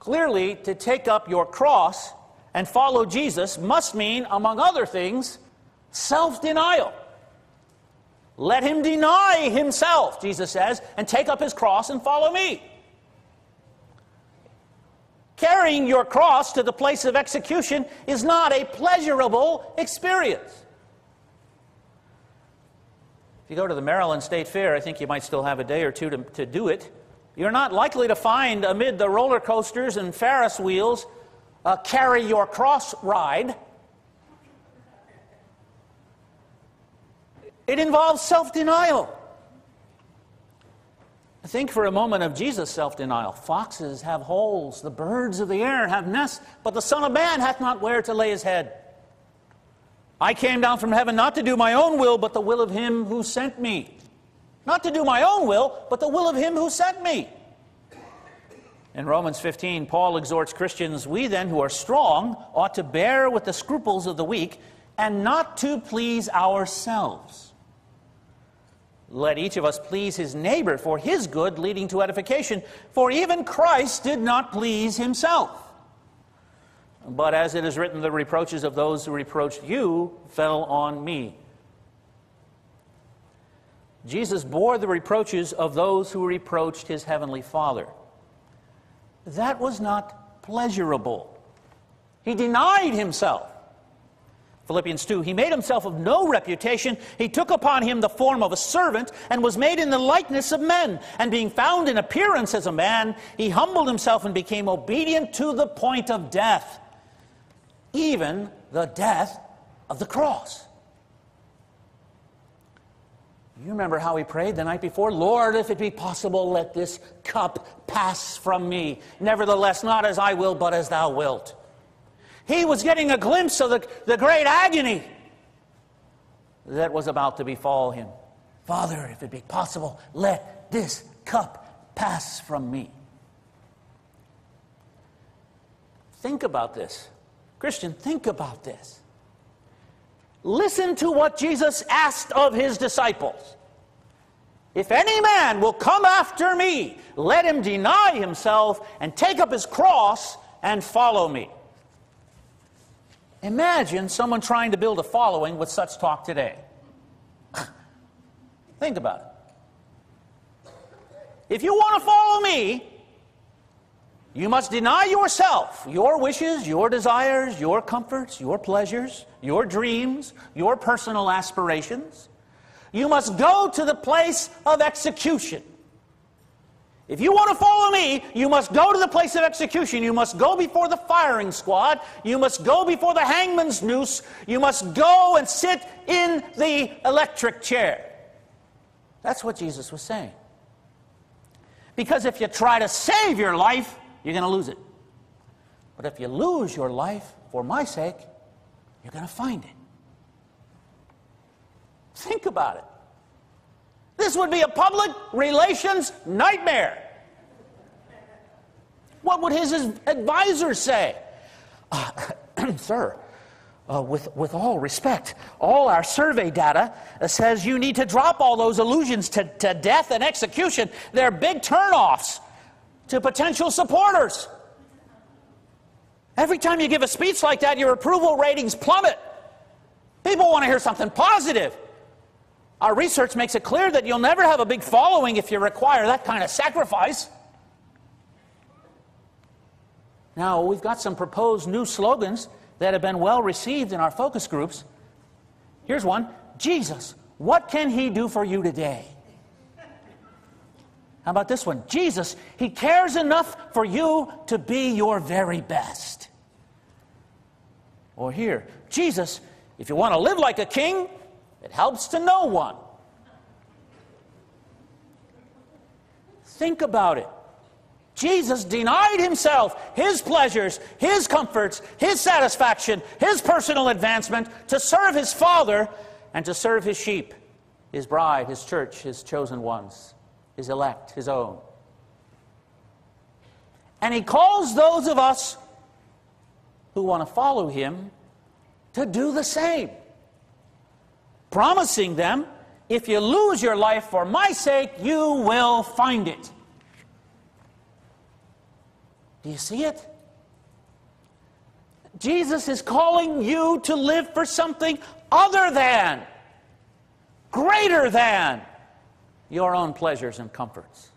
Clearly, to take up your cross and follow Jesus must mean, among other things, self-denial. Let him deny himself, Jesus says, and take up his cross and follow me. Carrying your cross to the place of execution is not a pleasurable experience. If you go to the Maryland State Fair, I think you might still have a day or two to do it. You're not likely to find amid the roller coasters and Ferris wheels a carry your cross ride. It involves self-denial. Think for a moment of Jesus' self-denial. Foxes have holes, the birds of the air have nests, but the Son of Man hath not where to lay his head. I came down from heaven not to do my own will, but the will of him who sent me. Not to do my own will, but the will of him who sent me. In Romans 15, Paul exhorts Christians, we then who are strong ought to bear with the scruples of the weak and not to please ourselves. Let each of us please his neighbor for his good, leading to edification. For even Christ did not please himself. But as it is written, the reproaches of those who reproached you fell on me. Jesus bore the reproaches of those who reproached his heavenly Father. That was not pleasurable. He denied himself. Philippians 2, he made himself of no reputation. He took upon him the form of a servant and was made in the likeness of men. And being found in appearance as a man, he humbled himself and became obedient to the point of death, even the death of the cross. You remember how he prayed the night before? Lord, if it be possible, let this cup pass from me. Nevertheless, not as I will, but as thou wilt. He was getting a glimpse of the great agony that was about to befall him. Father, if it be possible, let this cup pass from me. Think about this. Christian, think about this. Listen to what Jesus asked of his disciples. If any man will come after me, let him deny himself and take up his cross and follow me. Imagine someone trying to build a following with such talk today. Think about it. If you want to follow me, you must deny yourself, your wishes, your desires, your comforts, your pleasures, your dreams, your personal aspirations. You must go to the place of execution. If you want to follow me, you must go to the place of execution. You must go before the firing squad. You must go before the hangman's noose. You must go and sit in the electric chair. That's what Jesus was saying. Because if you try to save your life, you're going to lose it. But if you lose your life for my sake, you're going to find it. Think about it. This would be a public relations nightmare. What would his advisors say? Sir, with all respect, all our survey data says you need to drop all those allusions to death and execution. They're big turnoffs to potential supporters. Every time you give a speech like that, your approval ratings plummet. People want to hear something positive. Our research makes it clear that you'll never have a big following if you require that kind of sacrifice. Now, we've got some proposed new slogans that have been well received in our focus groups. Here's one. Jesus, what can he do for you today? How about this one? Jesus, he cares enough for you to be your very best. Or here, Jesus, if you want to live like a king, it helps to know one. Think about it. Jesus denied himself, his pleasures, his comforts, his satisfaction, his personal advancement to serve his Father and to serve his sheep, his bride, his church, his chosen ones, his elect, his own. And he calls those of us who want to follow him to do the same, promising them, if you lose your life for my sake, you will find it. Do you see it? Jesus is calling you to live for something other than, greater than, your own pleasures and comforts.